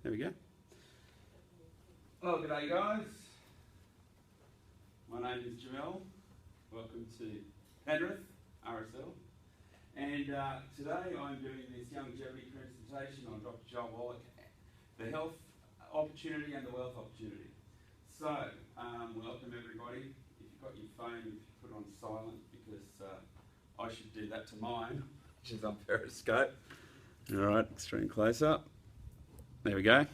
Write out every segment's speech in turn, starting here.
There we go. Well, g'day guys. My name is Jamel. Welcome to Penrith, RSL. And today I'm doing this Youngevity presentation on Dr. Joel Wallach, the health opportunity and the wealth opportunity. So, welcome everybody. If you've got your phone, if you put it on silent, because I should do that to mine, which is on Periscope. All right, extreme close up. There we go.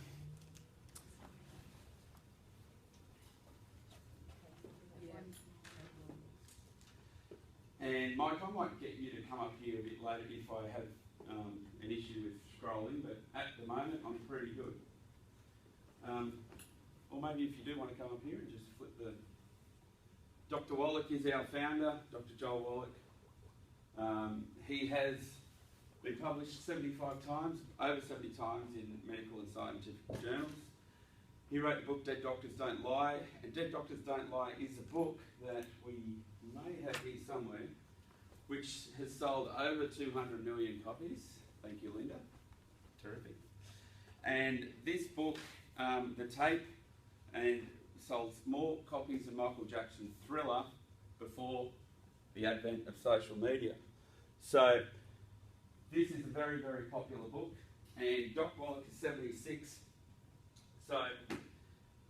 And Mike, I might get you to come up here a bit later if I have an issue with scrolling, but at the moment I'm pretty good. Or maybe if you do want to come up here and just flip the... Dr. Wallach is our founder, Dr. Joel Wallach. He has been published 75 times, over 70 times in medical and scientific journals. He wrote the book Dead Doctors Don't Lie, and Dead Doctors Don't Lie is a book that we may have here somewhere, which has sold over 200 million copies. Thank you, Linda. Terrific. And this book, the tape, and sold more copies than Michael Jackson's Thriller before the advent of social media. So this is a very, very popular book, and Dr. Wallach is 76, so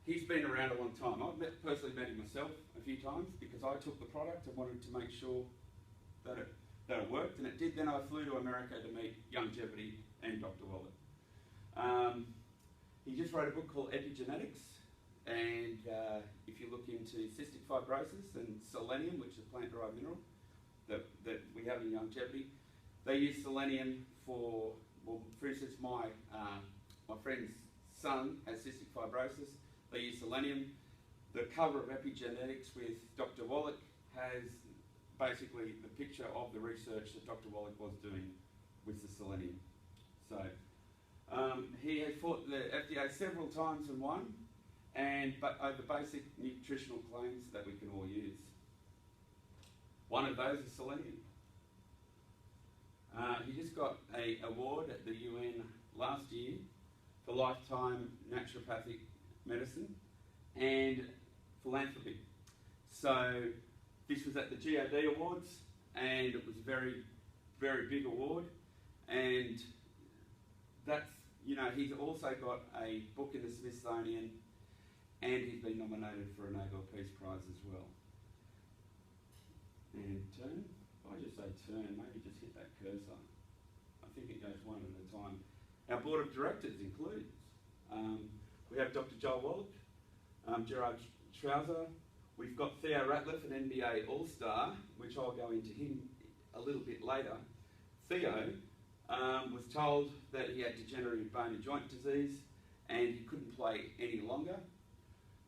he's been around a long time. I've personally met him myself a few times because I took the product and wanted to make sure that it worked, and it did. Then I flew to America to meet Youngevity and Dr. Wallach. He just wrote a book called Epigenetics, and if you look into cystic fibrosis and selenium, which is a plant-derived mineral that we have in Youngevity, they use selenium for, well, for instance, my friend's son has cystic fibrosis. They use selenium. The cover of Epigenetics with Dr. Wallach has basically the picture of the research that Dr. Wallach was doing with the selenium. So he has fought the FDA several times and won, but over basic nutritional claims that we can all use. One of those is selenium. He just got an award at the UN last year for lifetime naturopathic medicine and philanthropy. So this was at the GOD Awards, and it was a very, very big award. And that's, you know, he's also got a book in the Smithsonian, and he's been nominated for a Nobel Peace Prize as well. And turn, if I just say turn, maybe just hit that cursor. I think it goes one at a time. Our board of directors includes, we have Dr. Joel Wallach, Gerard Trouser, we've got Theo Ratliff, an NBA All-Star, which I'll go into him a little bit later. Theo was told that he had degenerative bone and joint disease and he couldn't play any longer.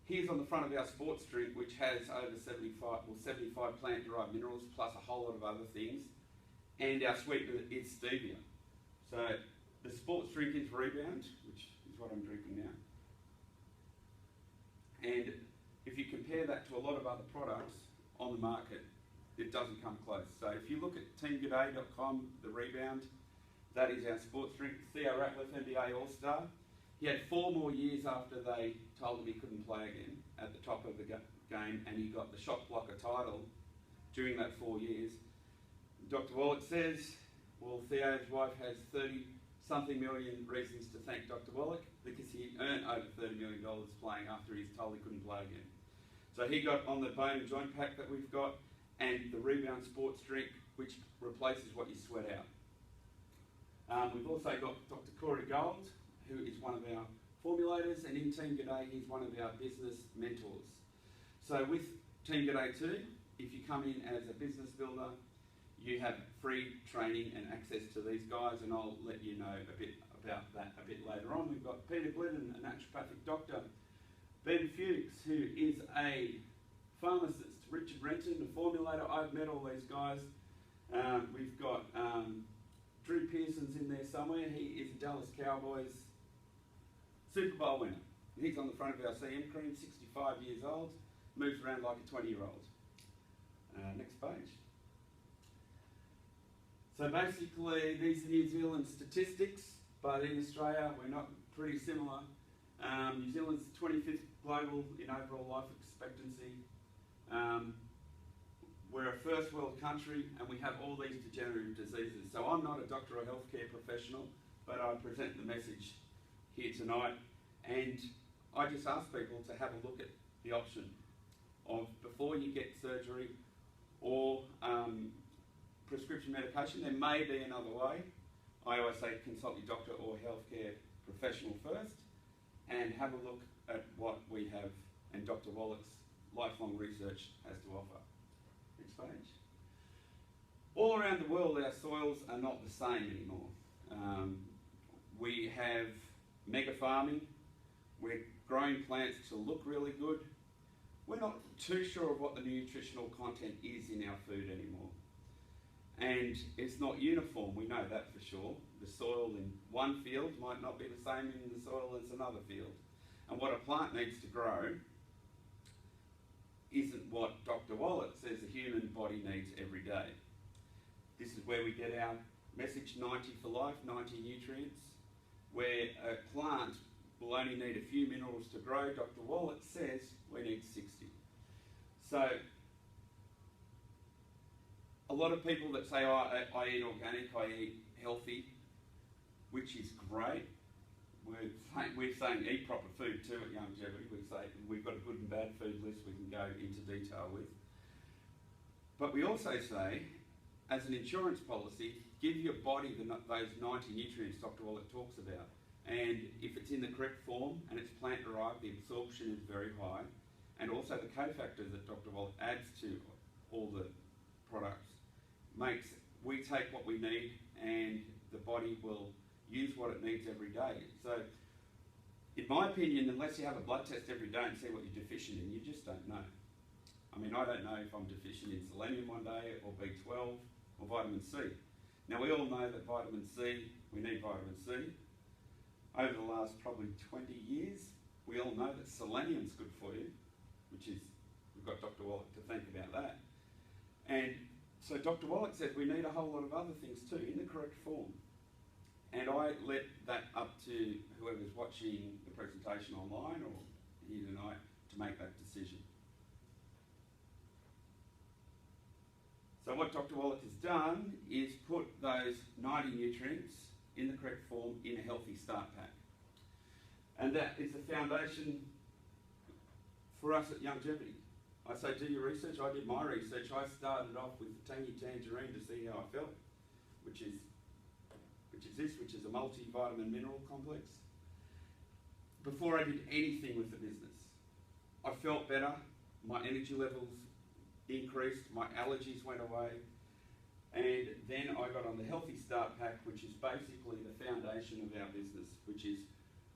Here's on the front of our sports drink, which has over 75 plant-derived minerals plus a whole lot of other things, and our sweetener is stevia. So the sports drink is Rebound, which is what I'm drinking now. And if you compare that to a lot of other products on the market, it doesn't come close. So if you look at teamgooday.com, the Rebound, that is our sports drink. Theo Ratliff, NBA All-Star. He had 4 more years after they told him he couldn't play again at the top of the game, and he got the shot blocker title during that 4 years. Dr. Wallach says, well, Theo's wife has 30-something million reasons to thank Dr. Wallach because he earned over $30 million playing after he's told he couldn't play again. So he got on the bone and joint pack that we've got, and the Rebound sports drink, which replaces what you sweat out. We've also got Dr. Corey Gold, who is one of our formulators, and in Team G'day, he's one of our business mentors. So with Team G'day too, if you come in as a business builder, you have free training and access to these guys, and I'll let you know a bit about that a bit later on. We've got Peter Glidden, a naturopathic doctor, Ben Fuchs, who is a pharmacist, Richard Renton, a formulator. I've met all these guys. We've got Drew Pearson's in there somewhere. He is a Dallas Cowboys Super Bowl winner. He's on the front of our CM cream, 65 years old, moves around like a 20-year-old. Next page. So basically, these are New Zealand statistics. but in Australia we're not pretty similar. New Zealand's 25th global in overall life expectancy. We're a first world country and we have all these degenerative diseases. So I'm not a doctor or healthcare professional, but I present the message here tonight, and I just ask people to have a look at the option of, before you get surgery or prescription medication, there may be another way. I always say consult your doctor or healthcare professional first and have a look at what we have and Dr. Wallach's lifelong research has to offer. Next page. All around the world our soils are not the same anymore. We have mega farming, we're growing plants to look really good. We're not too sure of what the nutritional content is in our food anymore. And it's not uniform, we know that for sure. The soil in one field might not be the same in the soil as another field. And what a plant needs to grow isn't what Dr. Wallach says the human body needs every day. This is where we get our message 90 for life, 90 nutrients, where a plant will only need a few minerals to grow. Dr. Wallach says we need 60. So a lot of people that say, oh, I eat organic, I eat healthy, which is great. We're saying eat proper food too at Youngevity. We say we've got a good and bad food list we can go into detail with. But we also say, as an insurance policy, give your body those 90 nutrients Dr. Wallach talks about. And if it's in the correct form and it's plant derived, the absorption is very high. And also the cofactors that Dr. Wallach adds to all the products makes, we take what we need and the body will use what it needs every day. So, in my opinion, unless you have a blood test every day and see what you're deficient in, you just don't know. I mean, I don't know if I'm deficient in selenium one day, or B12, or vitamin C. Now, we all know that vitamin C, we need vitamin C. Over the last probably 20 years, we all know that selenium's good for you, which is, we've got Dr. Wallach to thank about that. And so Dr. Wallach said we need a whole lot of other things too, in the correct form. And I let that up to whoever's watching the presentation online or here tonight to make that decision. So what Dr. Wallach has done is put those 90 nutrients in the correct form in a healthy start pack. And that is the foundation for us at Youngevity. I say do your research. I did my research. I started off with the tangy tangerine to see how I felt, which is a multivitamin mineral complex. Before I did anything with the business, I felt better, my energy levels increased, my allergies went away, and then I got on the Healthy Start Pack, which is basically the foundation of our business, which is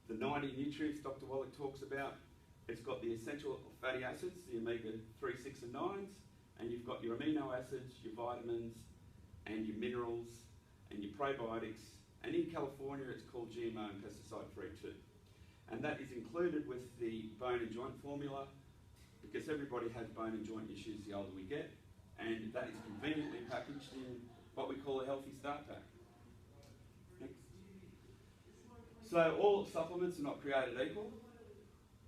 the 90 nutrients Dr. Wallach talks about. It's got the essential fatty acids, the omega-3, 6 and 9s, and you've got your amino acids, your vitamins, and your minerals, and your probiotics. And in California, it's called GMO and pesticide-free too. And that is included with the bone and joint formula, because everybody has bone and joint issues the older we get, and that is conveniently packaged in what we call a Healthy Start Pack. Next. So all supplements are not created equal.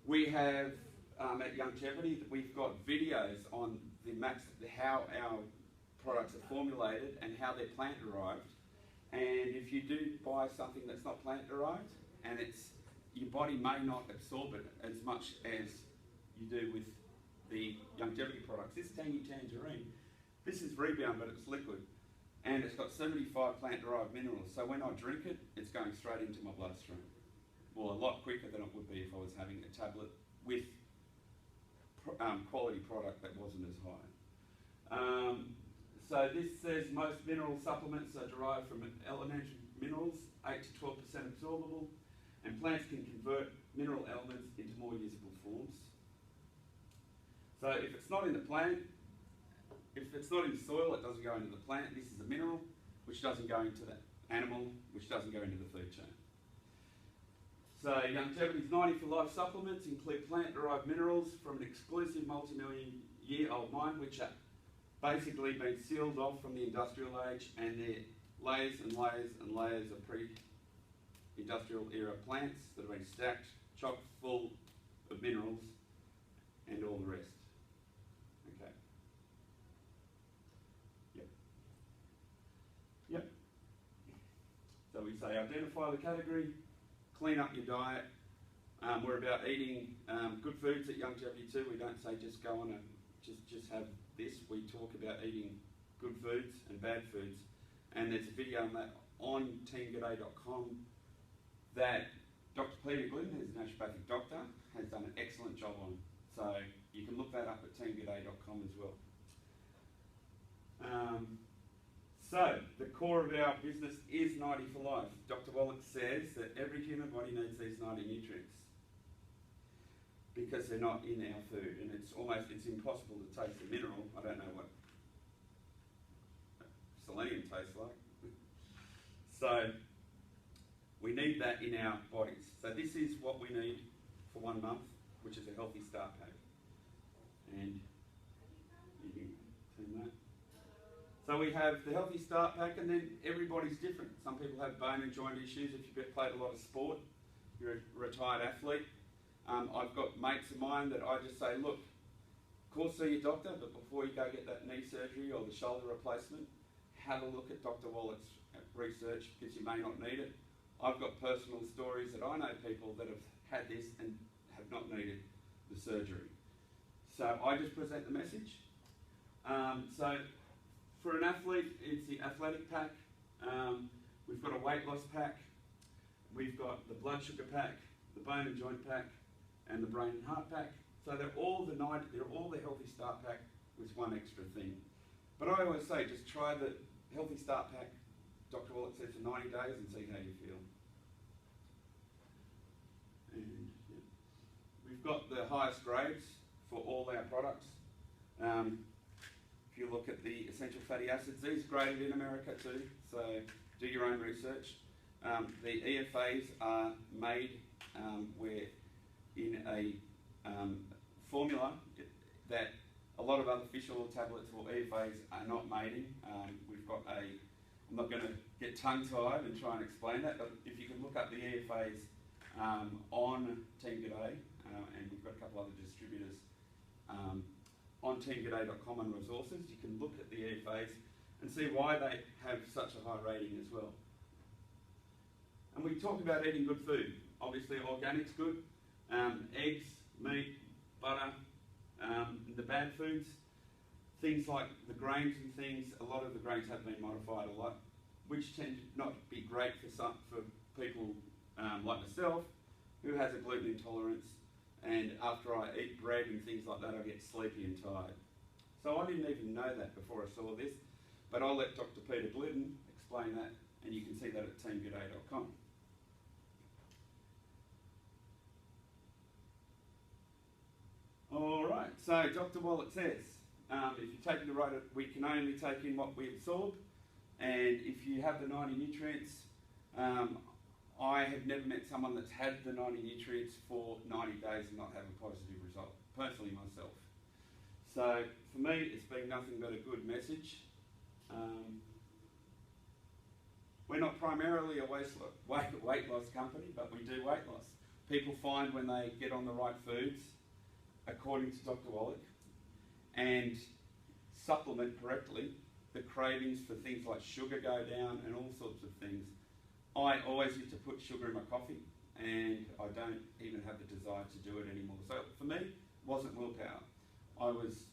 We have, at Youngevity, we've got videos on how our products are formulated and how they're plant derived. And if you do buy something that's not plant derived, and your body may not absorb it as much as you do with the Youngevity products. This tangy tangerine, this is Rebound, but it's liquid. And it's got 75 plant derived minerals. So when I drink it, it's going straight into my bloodstream. Well, a lot quicker than it would be if I was having a tablet with quality product that wasn't as high. So this says most mineral supplements are derived from elementary minerals, 8 to 12% absorbable, and plants can convert mineral elements into more usable forms. So if it's not in the plant, if it's not in the soil, it doesn't go into the plant. This is a mineral, which doesn't go into the animal, which doesn't go into the food chain. So Youngevity's 90 for Life supplements include plant-derived minerals from an exclusive multi-million-year-old mine, which are basically been sealed off from the industrial age, and they're layers and layers and layers of industrial era plants that have been stacked, chock full of minerals and all the rest. Okay. Yep. So we say identify the category, clean up your diet. We're about eating good foods at Youngevity too. We don't say just go on and just have this. We talk about eating good foods and bad foods. And there's a video on that on teamg'day.com that Dr. Peter Glidden, who's a naturopathic doctor, has done an excellent job on. So you can look that up at teamg'day.com as well. So the core of our business is 90 for life. Dr. Wallach says that every human body needs these 90 nutrients because they're not in our food, and it's impossible to taste a mineral. I don't know what selenium tastes like. So we need that in our bodies. So this is what we need for 1 month, which is a healthy start pack. And you can turn that. So we have the healthy start pack, and then everybody's different. Some people have bone and joint issues if you've played a lot of sport, you're a retired athlete. I've got mates of mine that I just say, look, of course see your doctor, but before you go get that knee surgery or the shoulder replacement, have a look at Dr. Wallach's research because you may not need it. I've got personal stories that I know people that have had this and have not needed the surgery. So I just present the message. So for an athlete, it's the athletic pack. We've got a weight loss pack. We've got the blood sugar pack, the bone and joint pack, and the brain and heart pack. So they're all the healthy start pack with one extra thing. But I always say, just try the healthy start pack, Dr. Wallach says, for 90 days and see how you feel. And yeah. We've got the highest grades for all our products. If you look at the essential fatty acids, these are graded in America too, so do your own research. The EFAs are made where in a formula that a lot of other fish oil tablets or EFAs are not made in. We've got I'm not going to get tongue-tied and try and explain that, but if you can look up the EFAs on Team G'day, and we've got a couple other distributors on teamg'day.com and resources, you can look at the EFAs and see why they have such a high rating as well. And we talk about eating good food. Obviously organic's good, eggs, meat, butter, the bad foods, things like the grains and things, a lot of the grains have been modified a lot, which tend to not be great for people like myself who has a gluten intolerance, and after I eat bread and things like that I get sleepy and tired. So I didn't even know that before I saw this, but I'll let Dr. Peter Glidden explain that, and you can see that at teamg'day.com. Alright, so Dr. Wallach says, if you're taking the right, we can only take in what we absorb, and if you have the 90 nutrients, I have never met someone that's had the 90 nutrients for 90 days and not have a positive result, personally myself. So for me, it's been nothing but a good message. We're not primarily a weight loss company, but we do weight loss. People find when they get on the right foods, according to Dr. Wallach, and supplement correctly, the cravings for things like sugar go down and all sorts of things. I always used to put sugar in my coffee, and I don't even have the desire to do it anymore. So for me, it wasn't willpower. I was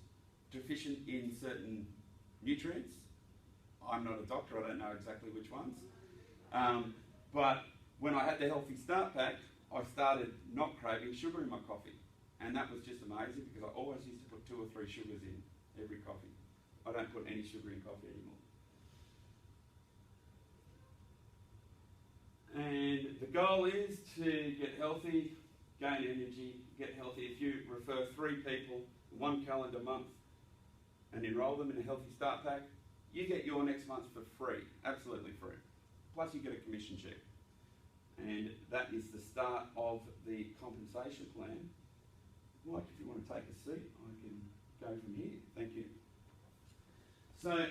deficient in certain nutrients. I'm not a doctor, I don't know exactly which ones. But when I had the Healthy Start Pack, I started not craving sugar in my coffee. And that was just amazing because I always used to put 2 or 3 sugars in every coffee. I don't put any sugar in coffee anymore. And the goal is to get healthy, gain energy, get healthy. If you refer 3 people 1 calendar month and enroll them in a Healthy Start Pack, you get your next month for free, absolutely free. Plus you get a commission check. And that is the start of the compensation plan. Mike, if you want to take a seat, I can go from here. Thank you. So,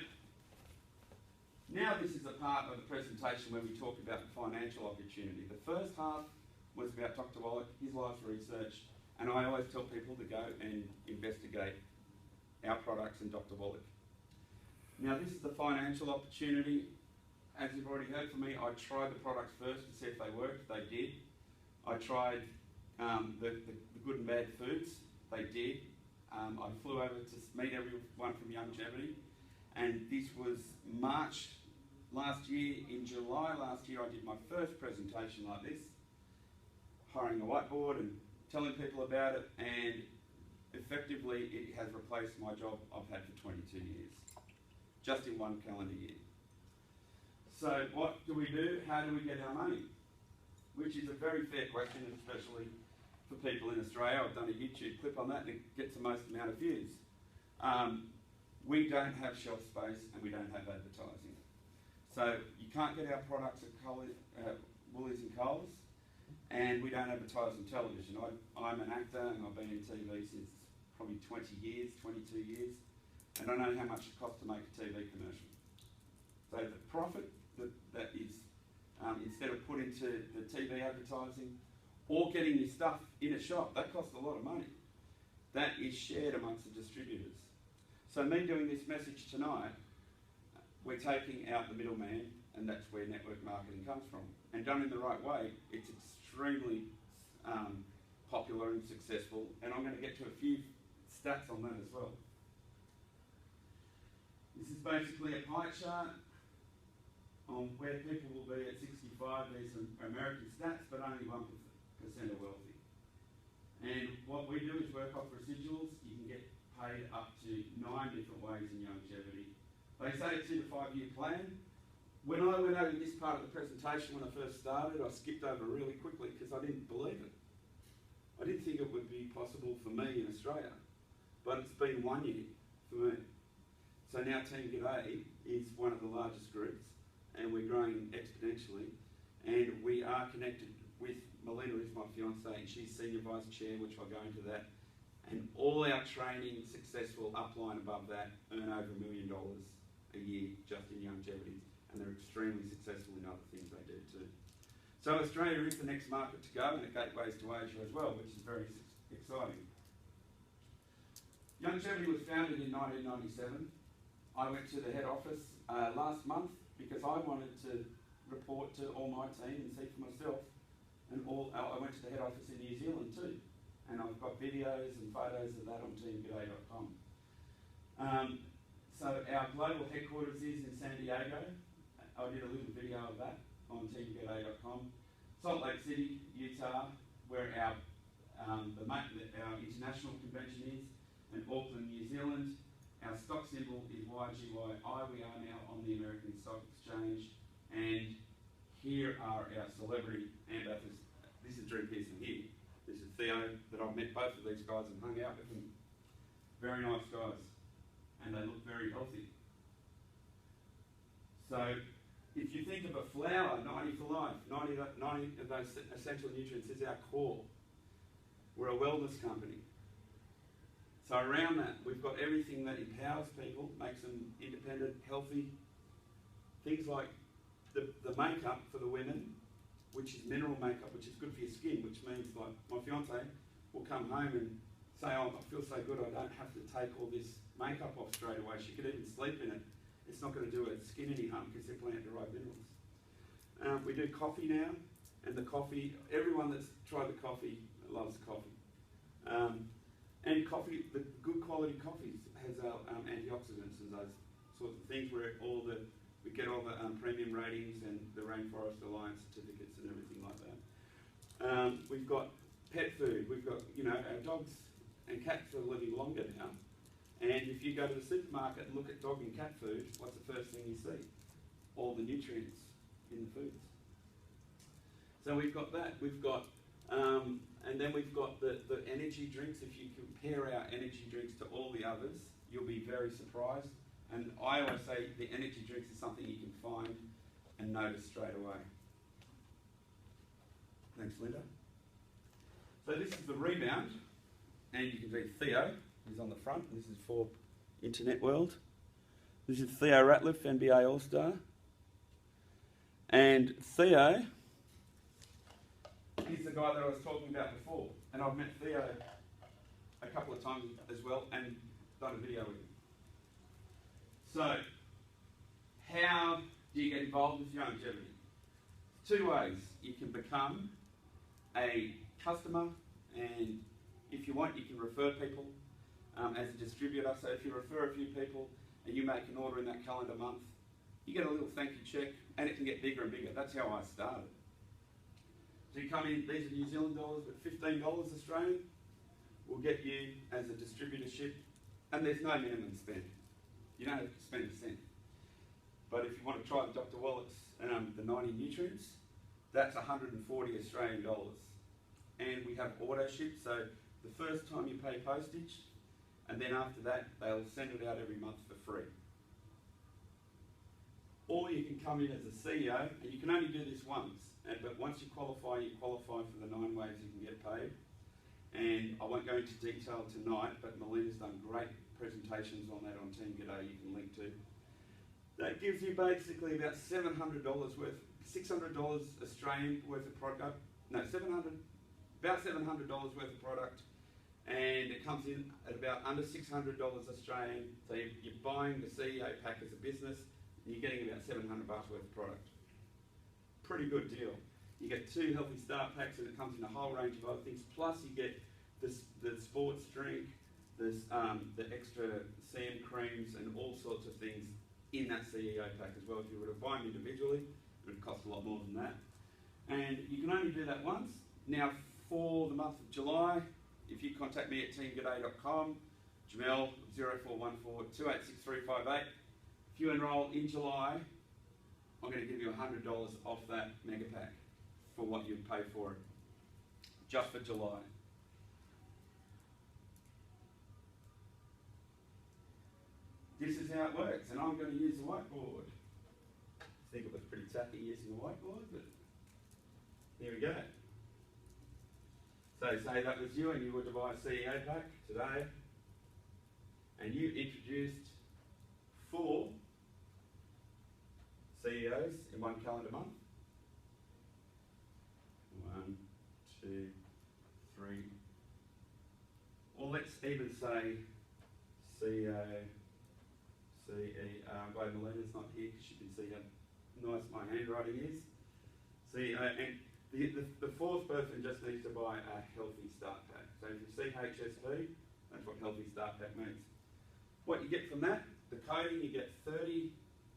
Now this is a part of the presentation where we talk about the financial opportunity. The first half was about Dr. Wallach, his life's research, and I always tell people to go and investigate our products and Dr. Wallach. Now this is the financial opportunity. As you've already heard from me, I tried the products first to see if they worked. They did. I tried the good and bad foods. They did. I flew over to meet everyone from Youngevity, and this was March last year. In July last year, I did my first presentation like this, hiring a whiteboard and telling people about it, and effectively it has replaced my job I've had for 22 years, just in one calendar year. So what do we do? How do we get our money? Which is a very fair question, especially for people in Australia. I've done a YouTube clip on that and it gets the most amount of views. We don't have shelf space and we don't have advertising. So you can't get our products at Woolies and Coles, and we don't advertise on television. I'm an actor and I've been in TV since probably 20 years, 22 years, and I know how much it costs to make a TV commercial. So the profit that is, instead of put into the TV advertising or getting your stuff in a shop, that costs a lot of money. That is shared amongst the distributors. So me doing this message tonight, we're taking out the middleman, and that's where network marketing comes from. And done in the right way, it's extremely popular and successful, and I'm going to get to a few stats on that as well. This is basically a pie chart on where people will be at 65. There's some American stats, but only 1% are wealthy. And what we do is work off residuals. You can get paid up to 9 different ways in Youngevity. They say it's in a 5-year plan. When I went over this part of the presentation when I first started, I skipped over really quickly because I didn't believe it. I didn't think it would be possible for me in Australia, but it's been 1 year for me. So now Team G'day is one of the largest groups, and we're growing exponentially, and we are connected with Melina, who's my fiancée, and she's Senior Vice Chair, which I'll go into that, and all our training successful upline above that earn over $1 million a year just in Youngevity, and they're extremely successful in other things they do too. So Australia is the next market to go, and it gateways to Asia as well, which is very exciting. Youngevity was founded in 1997. I went to the head office last month because I wanted to report to all my team and see for myself. And I went to the head office in New Zealand too. And I've got videos and photos of that on teamg'day.com. So our global headquarters is in San Diego. I did a little video of that on teamg'day.com. Salt Lake City, Utah, where our international convention is, and Auckland, New Zealand. Our stock symbol is YGYI. We are now on the American Stock Exchange, and here are our celebrity ambassadors. This is Drew Pearson here. This is Theo, that I've met both of these guys and hung out with them. Very nice guys, and they look very healthy. So if you think of a flower, 90 for life, 90 of those essential nutrients is our core. We're a wellness company. So around that, we've got everything that empowers people, makes them independent, healthy. Things like the makeup for the women, which is mineral makeup, which is good for your skin, which means like my fiance will come home and say, oh, I feel so good, I don't have to take all this makeup off straight away. She could even sleep in it. It's not going to do her skin any harm because they're plant-derived minerals. We do coffee now, and the coffee, everyone that's tried the coffee loves coffee. And coffee, the good quality coffees has antioxidants and those sorts of things where we get all the premium ratings and the Rainforest Alliance certificates and everything like that. We've got pet food. We've got, our dogs and cats are living longer now. And if you go to the supermarket and look at dog and cat food, what's the first thing you see? All the nutrients in the foods. So we've got that. We've got, and then we've got the energy drinks. If you compare our energy drinks to all the others, you'll be very surprised. And I always say the energy drinks is something you can find and notice straight away. Thanks, Linda. So this is the rebound, and you can see Theo is on the front. This is for Internet World. This is Theo Ratliff, NBA All-Star. And Theo is the guy that I was talking about before. And I've met Theo a couple of times as well and done a video with him. So, how do you get involved with Youngevity? Two ways. You can become a customer, and if you want, you can refer people as a distributor. So if you refer a few people and you make an order in that calendar month, you get a little thank you check, and it can get bigger and bigger. That's how I started. So you come in, these are New Zealand dollars, but $15 Australian will get you as a distributorship, and there's no minimum spend. You don't have to spend a cent. But if you want to try Dr. Wallach's, the 90 nutrients, that's 140 Australian dollars. And we have auto ship, so the first time you pay postage, and then after that, they'll send it out every month for free. Or you can come in as a CEO, and you can only do this once, but once you qualify for the 9 ways you can get paid. And I won't go into detail tonight, but Melina's done great presentations on that on Team G'day you can link to. That gives you basically about $700 worth, $600 Australian worth of product, no, about $700 worth of product, and it comes in at about under $600 Australian. So you're buying the CEO pack as a business, and you're getting about $700 worth of product. Pretty good deal. You get 2 Healthy Start packs, and it comes in a whole range of other things. Plus, you get the sports drink, the extra sand creams, and all sorts of things in that CEO pack as well. If you were to buy them individually, it would cost a lot more than that. And you can only do that once. Now, for the month of July, if you contact me at teamg'day.com, Jamel 0414 286358. If you enrol in July, I'm going to give you $100 off that mega pack for what you'd pay for it, just for July. This is how it works, and I'm going to use the whiteboard. I think it was pretty tacky using the whiteboard, but here we go. So say that was you and you were to buy a CEO pack today, and you introduced 4 CEOs in 1 calendar month. 1, 2, 3. Or let's even say CEO, glad Melina's not here because you can see how nice my handwriting is. CEO, and the 4th person just needs to buy a Healthy Start Pack. So if you see HSP, that's what Healthy Start Pack means. What you get from that, the coding, you get 30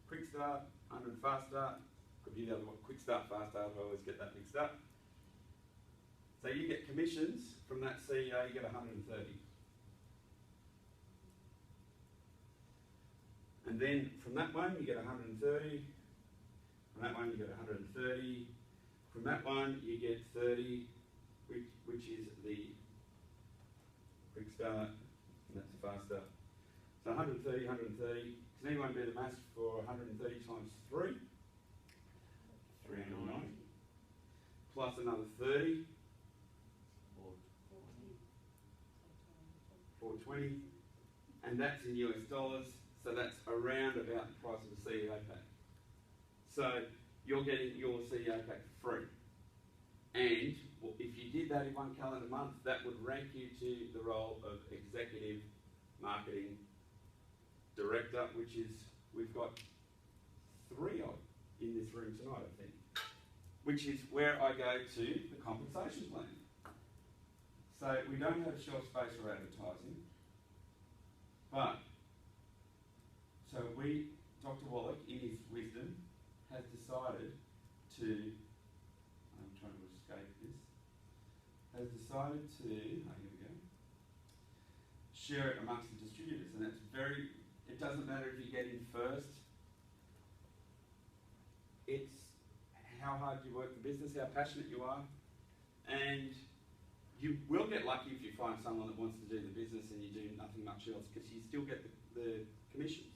Quick Start, 100 Fast Start. Could be the other one, Quick Start, Fast Start, I always get that mixed up. So you get commissions from that CEO, you get 130. And then from that one, you get 130. From that one, you get 130. From that one, you get 30, which is the Quick Start, and that's the Fast Start. So 130, 130. Can anyone do the maths for 130 times 3? 390. Plus another 30. 420. And that's in US dollars. So that's around about the price of the CEO pack. So you're getting your CEO pack for free. And if you did that in 1 calendar month, that would rank you to the role of Executive Marketing Director, which is, we've got 3 of in this room tonight, I think, which is where I go to the compensation plan. So we don't have a shelf space for advertising, but so Dr. Wallach, in his wisdom, has decided to, I'm trying to escape this, has decided to, here we go, share it amongst the distributors. And that's it doesn't matter if you get in first, it's how hard you work the business, how passionate you are, and you will get lucky if you find someone that wants to do the business and you do nothing much else, because you still get the commissions.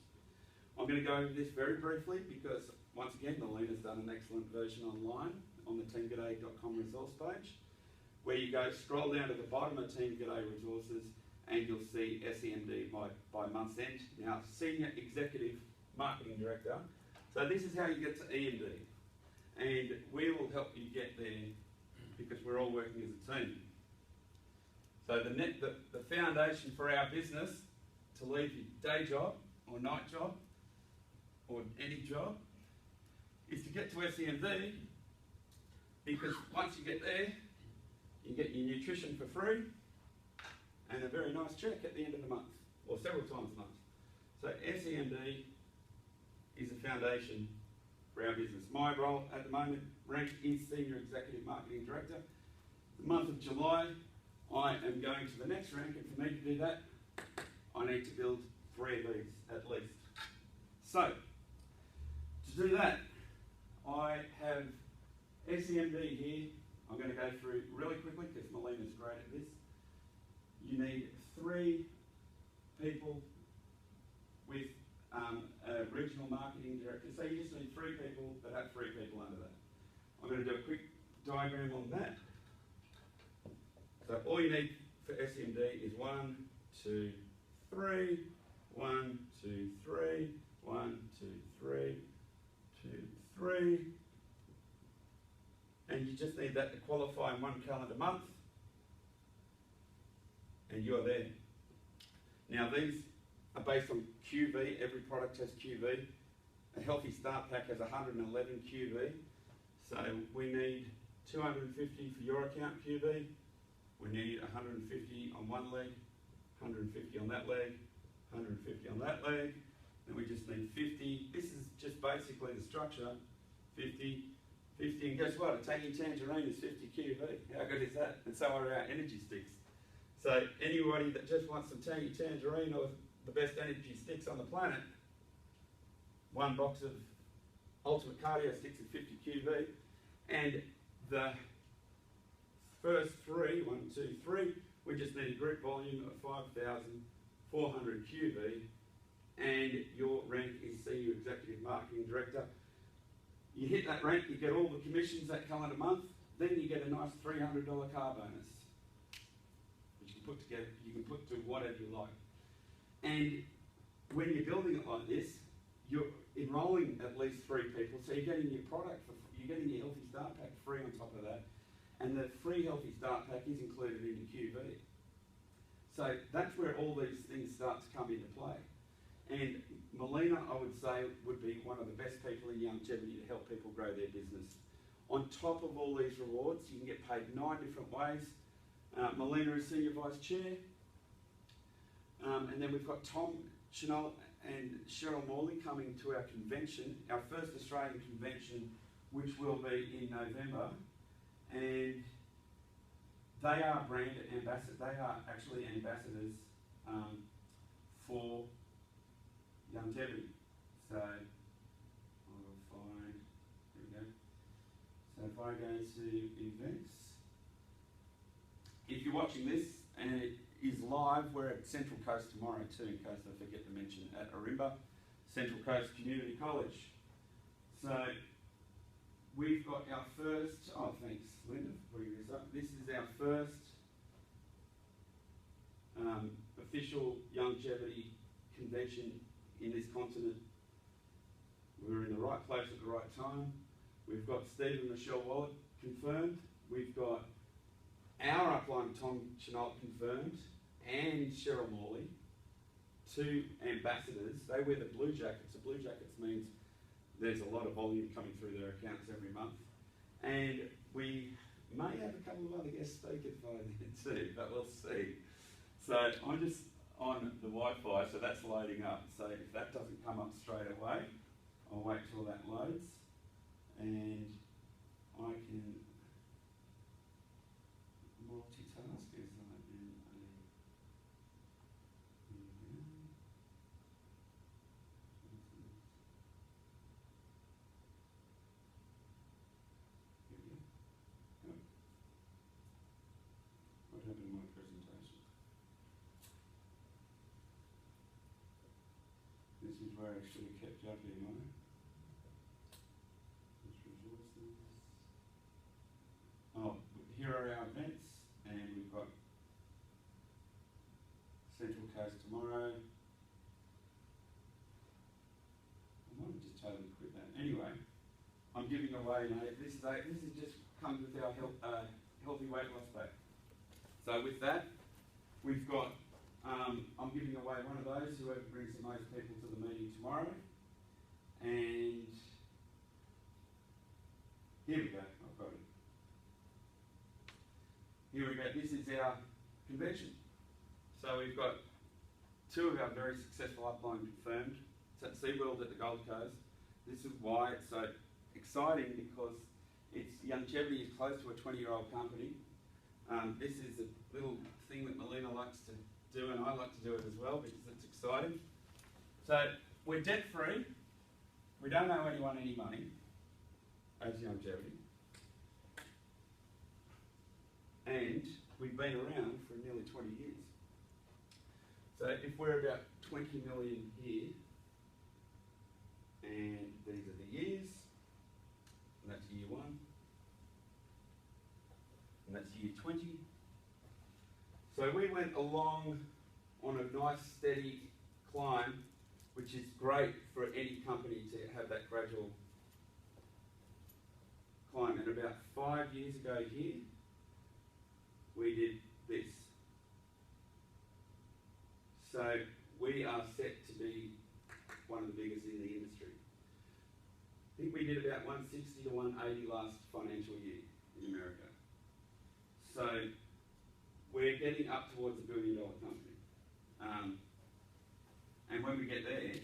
I'm going to go over this very briefly because, once again, Melina's done an excellent version online on the teamg'day.com resource page, where you go, scroll down to the bottom of Team G'day resources, and you'll see SEMD by month's end. Now, Senior Executive Marketing Director. So this is how you get to EMD. and we will help you get there because we're all working as a team. So the foundation for our business to leave your day job or night job or any job is to get to SEMD, because once you get there, you get your nutrition for free and a very nice check at the end of the month, or several times a month. So SEMD is a foundation for our business. My role at the moment, rank, is Senior Executive Marketing Director. The month of July, I am going to the next rank, and for me to do that, I need to build 3 of these at least. So, to do that, I have SEMD here. I'm going to go through really quickly because Melina's great at this. You need 3 people with a regional marketing director. So you just need 3 people that have 3 people under that. I'm going to do a quick diagram on that. So all you need for SEMD is 1, 2, 3, 1, 2, 3, 1, 2, 3, 2, 3. And you just need that to qualify in 1 calendar month. And you're there. Now these are based on QV. Every product has QV. A Healthy Start Pack has 111 QV. So we need 250 for your account QV. We need 150 on one leg, 150 on that leg, 150 on that leg. Then we just need 50. This is just basically the structure. 50, 50, and guess what? A Tangy Tangerine is 50 QV. How good is that? And so are our energy sticks. So anybody that just wants some Tangy Tangerine or the best energy sticks on the planet, 1 box of Ultimate Cardio sticks is 50 QV. And the first 3, 1, 2, 3, we just need a group volume of 5,400 QV, and your rank is Senior Executive Marketing Director. You hit that rank, you get all the commissions that calendar month, then you get a nice $300 car bonus, which you can put together, you can put to whatever you like. And when you're building it like this, you're enrolling at least 3 people, so you're getting your product for, you're getting your Healthy Start Pack free on top of that. And the free Healthy Start Pack is included in the QV. So that's where all these things start to come into play. And Melina, I would say, would be one of the best people in Youngevity to help people grow their business. On top of all these rewards, you can get paid 9 different ways. Melina is Senior Vice Chair. And then we've got Tom Chanel and Cheryl Morley coming to our convention, our first Australian convention, which will be in November. And they are brand ambassadors, they are actually ambassadors for Youngevity. So I'll find, here we go. So if I go to events, if you're watching this and it is live, we're at Central Coast tomorrow too, in case I forget to mention, at Ourimbah, Central Coast Community College. So we've got our first, oh thanks Linda for bringing this up. This is our first official Youngevity convention in this continent. We're in the right place at the right time. We've got Steve and Michelle Wallet confirmed. We've got our upline Tom Chenault confirmed, and Cheryl Morley, 2 ambassadors. They wear the blue jackets. The blue jackets means there's a lot of volume coming through their accounts every month. And we may have a couple of other guest speakers by then too, but we'll see. So I'm just on the Wi-Fi, so that's loading up. So if that doesn't come up straight away, I'll wait till that loads, and I can multitask as I am a... What happened to my presentation? This is where I should have kept jumping on it. Resources. Oh, here are our events, and we've got Central Coast tomorrow. I might have just totally quit that. Anyway, I'm giving away, this is just comes with our healthy weight loss pack. So with that, we've got, I'm giving away one of those, whoever brings the most people to the meeting tomorrow. And here we go, I've got it. Here we go, this is our convention. So we've got two of our very successful upline confirmed. It's at SeaWorld at the Gold Coast. This is why it's so exciting, because Youngevity is close to a 20-year-old company. This is a little thing that Melina likes to do, and I like to do it as well because it's exciting. So we're debt-free. We don't owe anyone any money as Youngevity. And we've been around for nearly 20 years. So if we're about 20 million here, and these are the years, and that's year 1, and that's year 20. So we went along on a nice steady climb, which is great for any company to have that gradual climb. And about 5 years ago here, we did this. So we are set to be one of the biggest in the industry. I think we did about 160 to 180 last financial year in America. So we're getting up towards a $1 billion company. And when we get there,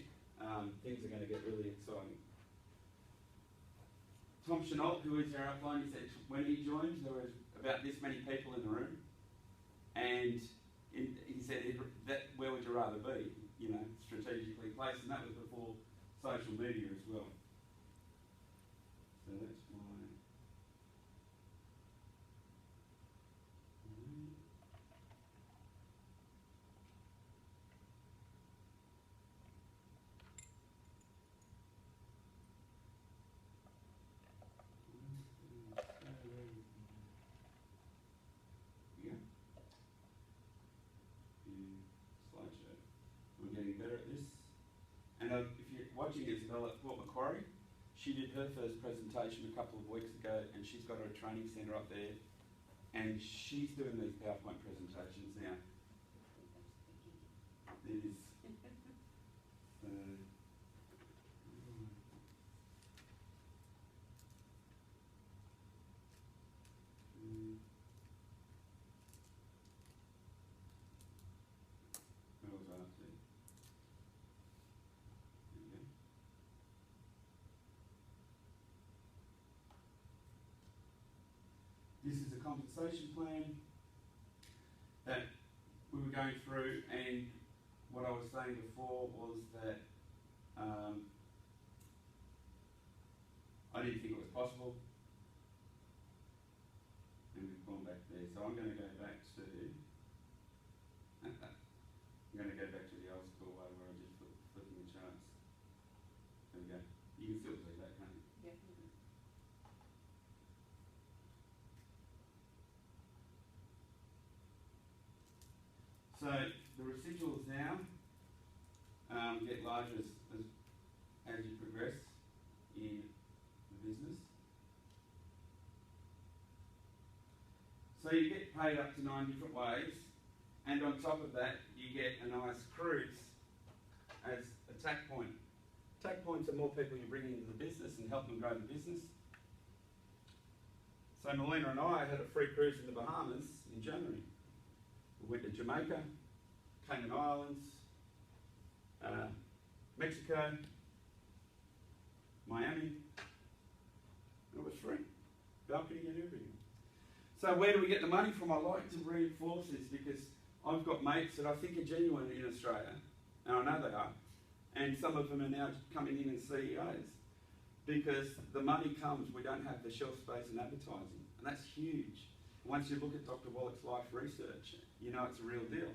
things are going to get really exciting. Tom Chenault, who is our upline, he said when he joined, there was about this many people in the room. And he said, where would you rather be? You know, strategically placed, and that was before social media as well. So that's my... slideshow. I'm getting better at this. And if you're watching Isabella at Port Macquarie, she did her first presentation a couple of weeks ago, and she's got her training centre up there, and she's doing these PowerPoint presentations now. It is. Where was I up to? There we go. This is a compensation plan that we were going through, and what I was saying before was that I didn't think it was possible, and we've gone back there. So I'm going to go back to the old school way where I just flipping the charts. There we go. You can still see that, can't you? Yeah. So the residuals now get larger as you progress in the business. So you get paid up to 9 different ways, and on top of that you get a nice cruise as a tack point. Tack points are more people you bring into the business and help them grow the business. So Melina and I had a free cruise in the Bahamas in January. We went to Jamaica, Cayman Islands, Mexico, Miami. It was free. Balcony and everything. So where do we get the money from? I like to reinforce this because I've got mates that I think are genuine in Australia, and I know they are, and some of them are now coming in as CEOs because the money comes, we don't have the shelf space and advertising, and that's huge. Once you look at Dr. Wallach's life research, you know it's a real deal.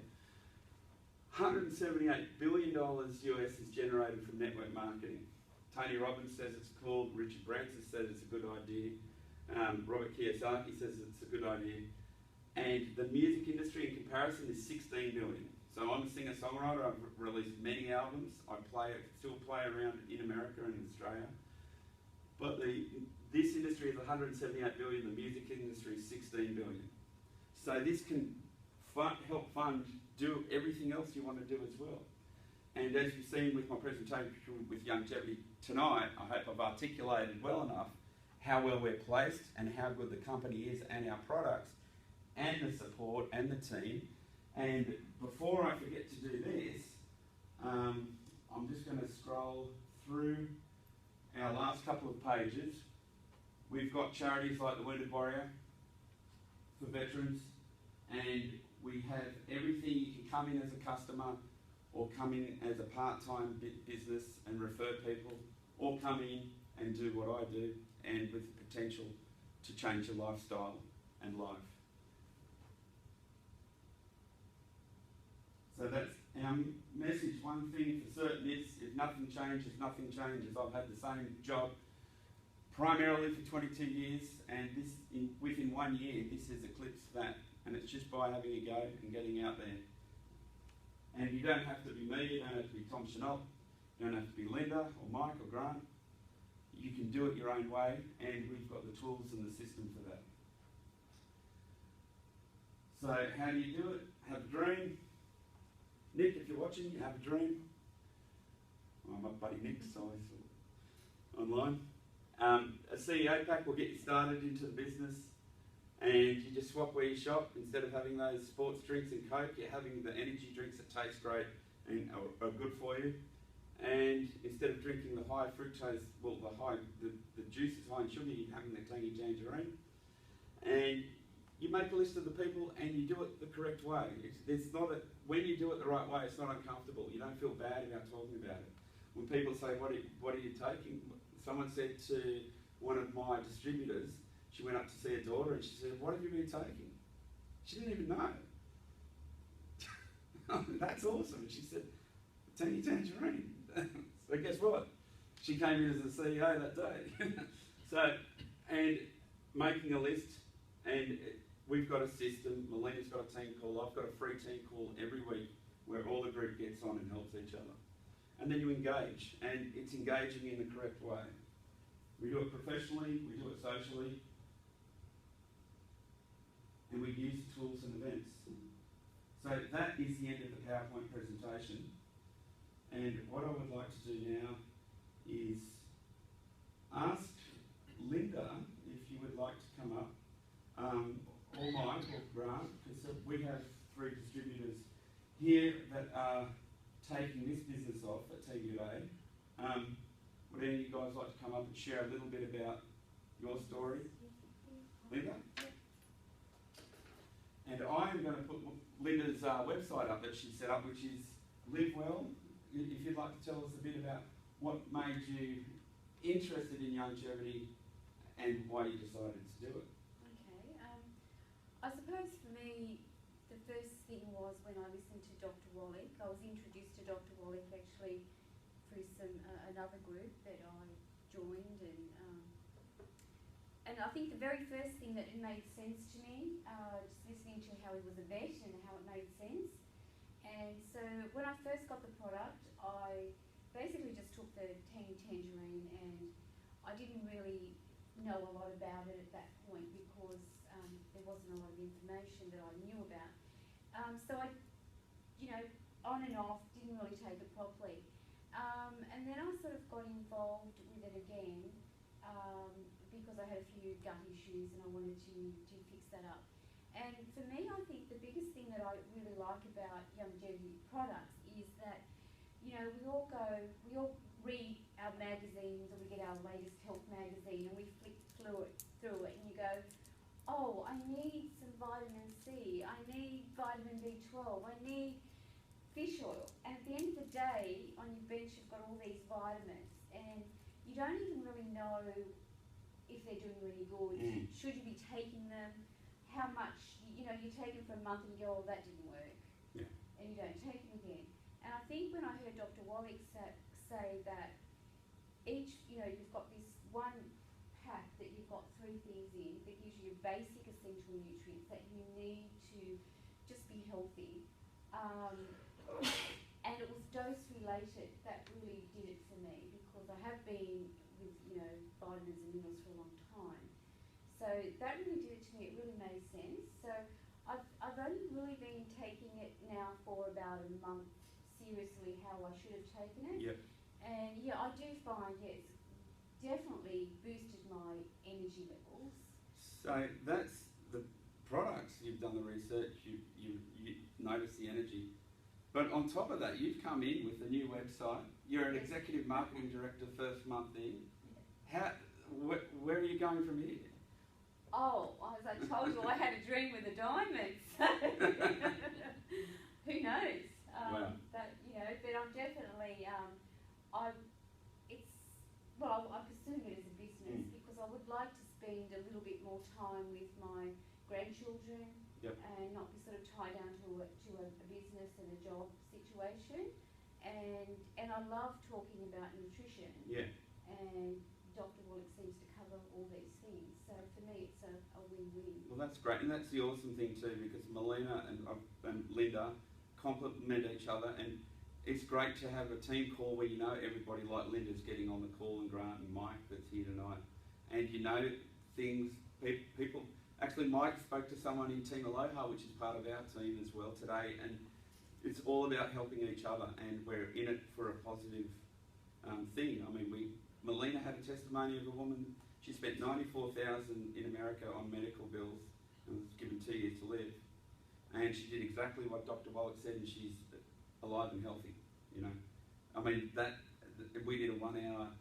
$178 billion US is generated from network marketing. Tony Robbins says it's cool, Richard Branson says it's a good idea, Robert Kiyosaki says it's a good idea, and the music industry in comparison is 16 billion. So I'm a singer-songwriter, I've released many albums, I still play around in America and in Australia, but the This industry is 178 billion, the music industry is 16 billion. So this can help fund do everything else you want to do as well. And as you've seen with my presentation with Youngevity tonight, I hope I've articulated well enough how well we're placed and how good the company is and our products and the support and the team. And before I forget to do this, I'm just going to scroll through our last couple of pages. We've got charities like the Wounded Warrior for veterans, and we have everything. You can come in as a customer, or come in as a part-time business and refer people, or come in and do what I do, and with the potential to change your lifestyle and life. So that's our message. One thing for certain is, if nothing changes, nothing changes. I've had the same job primarily for 22 years, and this within 1 year, this has eclipsed that. And it's just by having a go and getting out there. And you don't have to be me, you don't have to be Tom Chenault, you don't have to be Linda or Mike or Grant. You can do it your own way, and we've got the tools and the system for that. So how do you do it? Have a dream. Nick, if you're watching, you have a dream. Oh, my buddy Nick's always online. A CEO pack will get you started into the business, and you just swap where you shop. Instead of having those sports drinks and Coke, you're having the energy drinks that taste great and are good for you. And instead of drinking the high fructose, well, the juice is high in sugar, you're having the tangy tangerine. And you make a list of the people and you do it the correct way. When you do it the right way, it's not uncomfortable. You don't feel bad about talking about it. When people say, what are you taking? Someone said to one of my distributors, she went up to see her daughter and she said, what have you been taking? She didn't even know. That's awesome. She said, tangy tangerine. So guess what? She came in as the CEO that day. And making a list, and we've got a system. Melina's got a team call. I've got a free team call every week where all the group gets on and helps each other. And then you engage, and it's engaging in the correct way. We do it professionally, we do it socially, and we use tools and events. So that is the end of the PowerPoint presentation. And what I would like to do now is ask Linda if you would like to come up, or Mike or Grant, because we have 3 distributors here that are taking this business off at TUA. Would any of you guys like to come up and share a little bit about your story? Linda? And I am going to put Linda's website up that she set up, which is Live Well. If you'd like to tell us a bit about what made you interested in Youngevity and why you decided to do it. Okay. I suppose for me, the first thing was when I listened to Dr. Wallach. I was introduced to Dr. Wallach actually through another group that I joined, and I think the very first thing that it made sense to me, just listening to how he was a vet and how it made sense. And so when I first got the product, I basically just took the tangy tangerine, and I didn't really know a lot about it at that point because there wasn't a lot of information that I knew about. So I, on and off, didn't really take it properly. And then I sort of got involved with it again because I had a few gut issues and I wanted to fix that up. And for me, I think the biggest thing that I really like about Youngevity products is that, we all read our magazines, or we get our latest health magazine and we flick through it and you go, oh, I need some vitamin C, I need vitamin B12, I need fish oil. And at the end of the day, on your bench you've got all these vitamins and you don't even really know if they're doing really good. Should you be taking them? How much? You take them for a month and you go, oh, that didn't work. Yeah. And you don't take them again. And I think when I heard Dr. Wallach say that you've got this one pack that you've got 3 things in that gives you basic essential nutrients that you need to just be healthy. And it was dose related that really did it for me, because I have been with vitamins and minerals for a long So that really did it to me. It really made sense. So I've only really been taking it now for about a month seriously, how I should have taken it. Yep. And yeah, I do find it's definitely boosted my energy levels. So that's the products. You've done the research. You notice the energy. But on top of that, you've come in with a new website. You're an executive marketing director first month in. Where are you going from here? Oh, as I told you, I had a dream with a diamond. So who knows? Wow. But I'm definitely I'm pursuing it as a business because I would like to spend a little bit more time with my grandchildren. Yep. And not be sort of tied down to a business and a job situation. And I love talking about nutrition. Yeah. And Dr. Wallach seems to cover all these things. So for me, it's a win-win. Well, that's great, and that's the awesome thing too, because Melina and Linda complement each other, and it's great to have a team call where you know everybody, like Linda's getting on the call, and Grant and Mike that's here tonight, and you know things, people. Actually, Mike spoke to someone in Team Aloha, which is part of our team as well today, and it's all about helping each other, and we're in it for a positive thing. I mean, Melina had a testimony of a woman. She spent $94,000 in America on medical bills and was given 2 years to live, and she did exactly what Dr. Wallach said, and she's alive and healthy. You know, I mean we did a 1 hour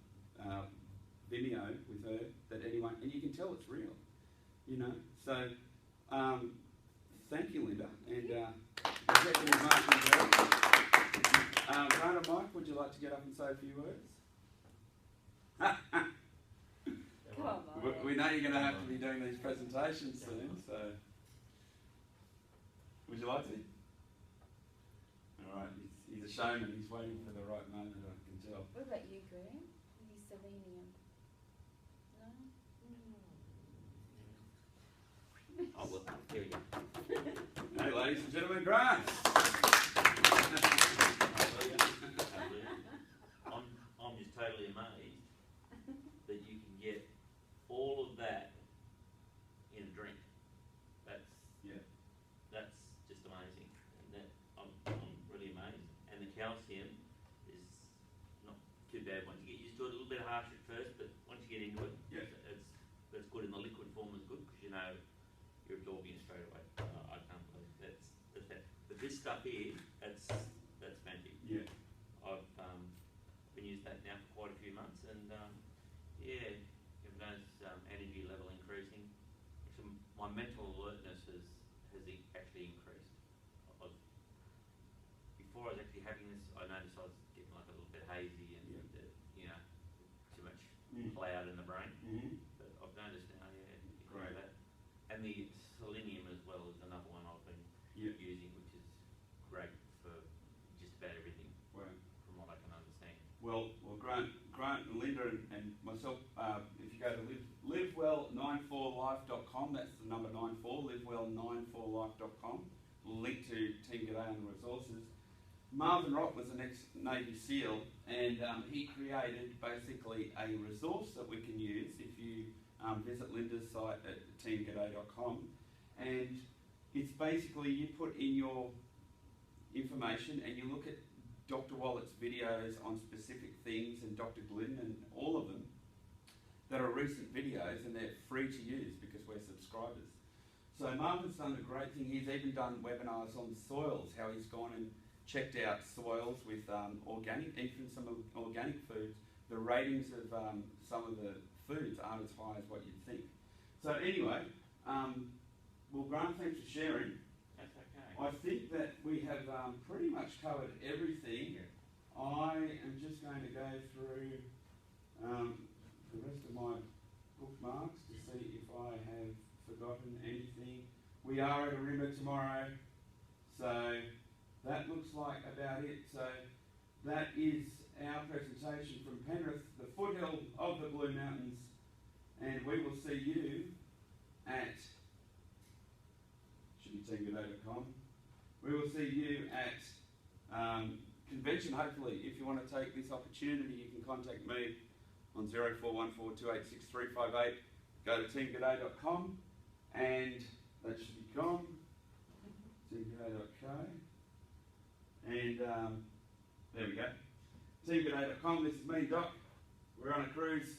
Vimeo with her that anyone, and you can tell it's real. You know, so thank you, Linda, and Executive Marketing Director. Grant and Mike, would you like to get up and say a few words? Come on. We know you're going to have to be doing these presentations soon, so would you like to? All right, he's a showman. He's waiting for the right moment. I can tell. What about you, Graham? You selenium? No. Oh, well, here we go. Hey, ladies and gentlemen, Grant. I'm just totally amazed that you can get all of that in a drink. That's just amazing, and I'm really amazed. And the calcium is not too bad once you get used to it. A little bit harsh at first, but once you get into it, that's good. In the liquid form is good because you're absorbing it straight away. I can't believe that's that. But this stuff here, that's magic. Yeah. I've been using that now for quite a few months, and you've noticed energy level increasing. Actually, my mental alertness has actually increased. Before I was actually having this, I noticed I was getting like a little bit hazy and too much cloud in the brain. But I've noticed now, Great. That. And the selenium as well is another one I've been using, which is great for just about everything. Wow. From what I can understand. Well, Grant and Linda and myself, if you go to livewell94life.com, that's the number 94, livewell94life.com, link to Team G'day and the resources. Marvin Rock was an ex-Navy SEAL, and he created basically a resource that we can use if you visit Linda's site at teamg'day.com, and it's basically you put in your information and you look at Dr. Wallach's videos on specific things, and Dr. Glidden, and all of them that are recent videos, and they're free to use because we're subscribers. So Marvin's done a great thing. He's even done webinars on soils, how he's gone and checked out soils with organic, even some of organic foods. The ratings of some of the foods aren't as high as what you'd think. So anyway, well, Grant, thanks for sharing. That's okay. I think that we have pretty much covered everything. I am just going to go through the rest of my bookmarks to see if I have forgotten anything. We are at Arimba tomorrow, so that looks like about it. So that is our presentation from Penrith, the foothill of the Blue Mountains, and we will see you at teamg'day.com. We will see you at convention, hopefully. If you want to take this opportunity, you can contact me on 0414 286 358. go to teamg'day.com and that should be gone. teamg'day.co and there we go. teamg'day.com. This is me, Doc. We're on a cruise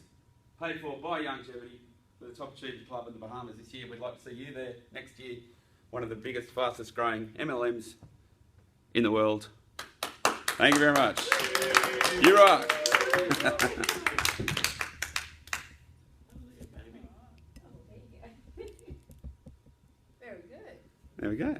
paid for by Youngevity for the Top Achievers Club in the Bahamas this year. We'd like to see you there next year. One of the biggest, fastest growing MLMs in the world. Thank you very much. You rock. Very good. There we go.